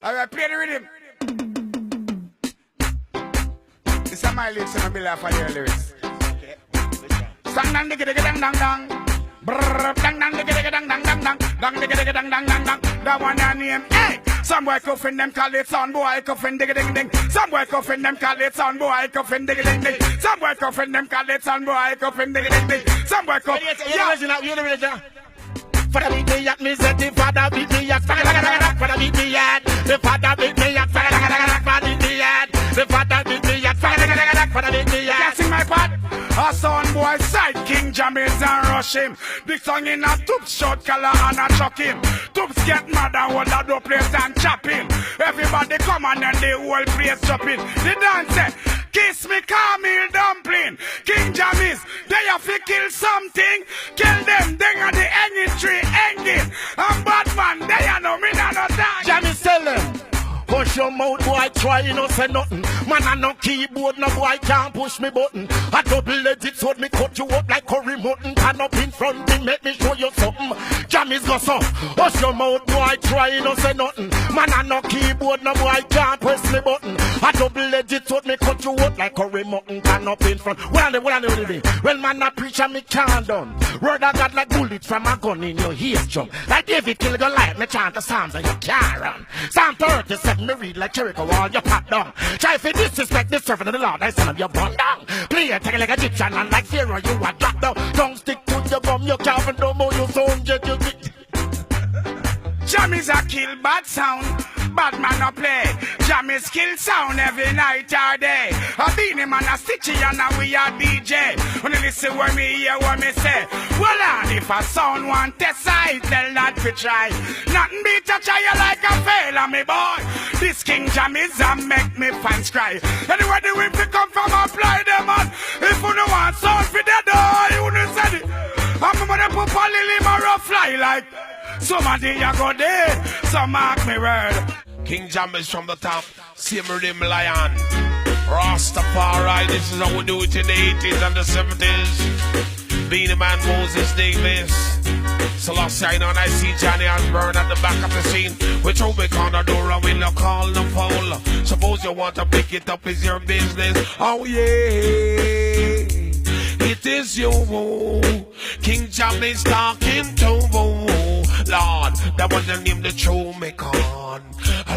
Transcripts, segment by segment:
Alright, play the rhythm. This is my lyrics and I'll be laughing at your lyrics. Sang dang digga digga dang dang dang. Brrrr dang dang digga digga dang dang dang dang. Dang digga digga dang dang dang dang. That one I name. Hey! Some boy coffin them call it sound boy coffin digga ding ding. Some boy coffin them call it sound boy coffin digga ding ding. Some boy coffin them call it sound boy coffin digga ding ding. Some boy coffin. Yeah. Father beat me at me said the father beat me at father beat me at the father beat me at father beat me at the father beat me at father beat me at. Guessing my part. A son boy side King Jammys and rush him. Big song in a tubes short collar and a chuck him. Tubes get mad and hold a door place and chop him. Everybody come on and the whole place chopping. The dance kiss me caramel dumpling. King Jammys, they have to kill something. Kill them, they are the hanging tree hanging. And Batman, they are no me no time. Jammys tell them. Push your mouth, boy, try, you know, say nothing. Man, I no keyboard, no boy can't push me button. A double-edged sword, me cut you up like curry mutton. Turn up in front, me make me show you something. Jammys go so. Push your mouth, boy, try, you know, say nothing. Man, I no keyboard, no boy can't press me button. A double-edged sword, me cut you up like curry mutton. Turn up in front. Well, man, I preach and me can't done. Word of God like bullets from a gun in your ears jump. Like David kill Goliath, me chant the Psalms and you can't run. Psalm 37. Me read like Jericho wall, you pop down. Try if you disrespect the servant of the Lord, I son of your bun down. Play it, take it like Egyptian and like Pharaoh, you are drop down. Don't stick to your bum, you can't no more, you sound jet, you get. Jammys a kill bad sound, bad man a play. Jammys kill sound every night or day. A beanie man a stitchy and a we a DJ. When you listen what me hear, what me say. Well on, if a sound want test I tell not to try. Nothing beat a try you like a fail on me boy. This King Jammys a make me fans cry. Anyway the whip to come from apply them on. If you don't want sound for the door, you wouldn't say it. I'm gonna put a lily or a fly like. Somebody you go there, so mark me word. King Jammys from the top, same rhythm lion. Rastafari, this is how we do it in the 80s and the 70s. Beenie Man, Moses Davis. Selassie, I know, and I see Johnny Osbourne at the back of the scene. We throw me on the door and we no call no foul. Suppose you want to pick it up, is your business. Oh yeah, it is you. King Jammys talking to Lord, that was the name the true me con.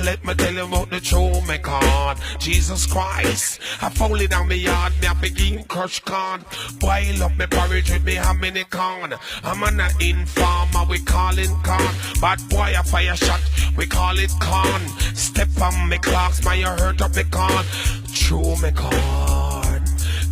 Let me tell you about the true me con. Jesus Christ, I fall it down my yard, me a begin crush con. Boil up me porridge with me how many con. I'm an informer, we call it con. Bad boy a fire shot, we call it con. Step on me clocks, my hurt up me con. True me con.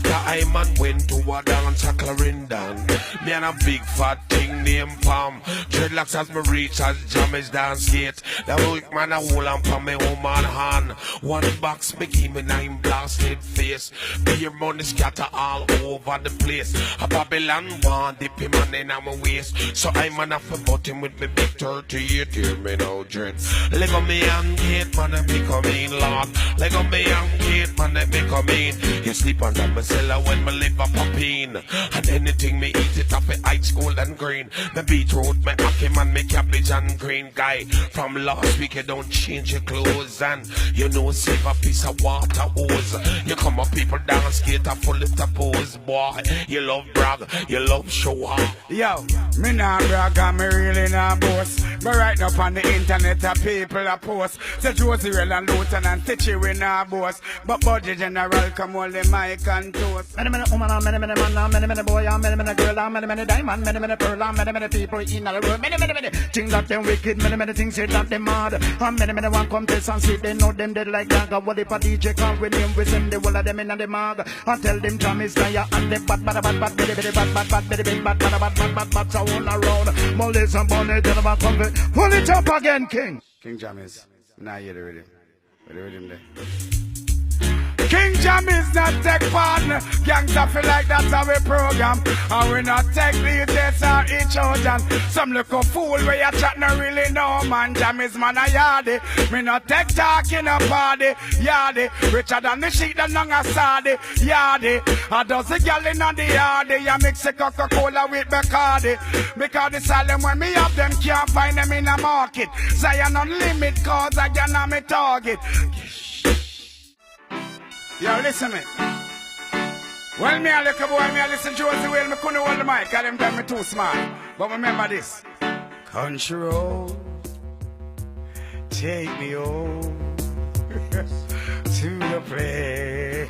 Diamond went to a dance a Clarendon. Me and a big fat thing named Pam. Dreadlocks as me reach as Jammys dance gate. The weak man a hold on for me woman hand. One box me give me 9 blasted face. Beer money scatter all over the place. A Babylon one dip him on in my waist. So I'm an off a button with me big 38. Hear me now dread. Leg on me and gate man let me come in Lord. Leg on me and gate man let me come in. You sleep under me when my liver popping. And anything me eat it up at ice cold and green. Me beetroot, me ackee man, me cabbage and green guy. From last week you don't change your clothes. And you know save a piece of water hose. You come up people dance skate a full of pose. Boy, you love brag, you love show off. Yo, me nah brag and me really nah boast. But right up on the internet a people a post. Say Josie Rell and Luton and Stitchy we nah boast. But Budgie General come hold the mic and toast. Many woman, many man, many boy, many girl, many diamond, many pearl, many people in the world, many things that them wicked, many things say that them mad. And many one come test and see they know them dead like that. What if a DJ call with him, we send the whole of them in the mag. And tell them Jammys liar and the bad, so all around. Mollies and bonnet, and about come pull it up again, King. King Jammys, nah hear the rhythm. Where the rhythm there? King Jam is not tech partner. Gangsta feel like that's how we program. And we not tech these days or each other. Some little fool where you chat no really know man. Jam is man a yardie. Me not tech talking a party. Yardie. Richer than the sheet and none a sardy. Yardie. A dozen gal in on the yardie. You mix a Coca-Cola with Bacardi. Because the salem when me have them can't find them in the market. Zion on limit cause I can on me target. Yo, listen me. Well, me a little boy, me a listen to Josie Whale, me couldn't hold the mic, cause them tell me too smart. But remember this. Country road, take me home to the place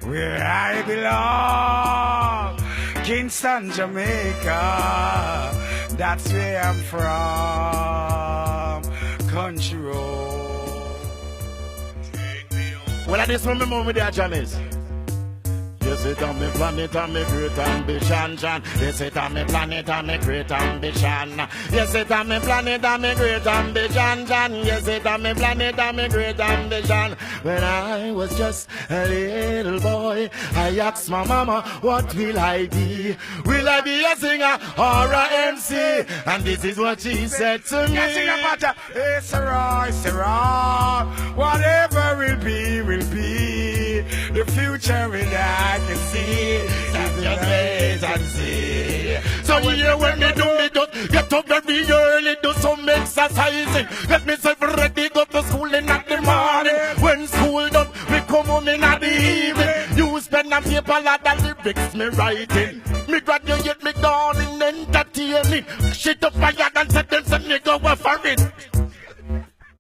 where I belong. Kingston, Jamaica, that's where I'm from. Country road. Well, I just remember me there, Jamis. Yes, it on me planet and me great ambition, John. Yes, it on me planet and me great ambition. Yes, it on me planet and me great ambition, John. Yes, it on me planet and me great ambition. When I was just a little boy, I asked my mama, what will I be? Will I be a singer or a MC? And this is what she said to me. Hey, Sarah, whatever will be, will be. The future with I can see. Just wait and see. So here when me do me just get up very early, do some exercising. Get myself ready, go to school in the morning. When school done, me come home in the evening. You spend a paper lot of lyrics me writing. Me graduate, me gone in entertaining. Shit up fire and set them, me go for it.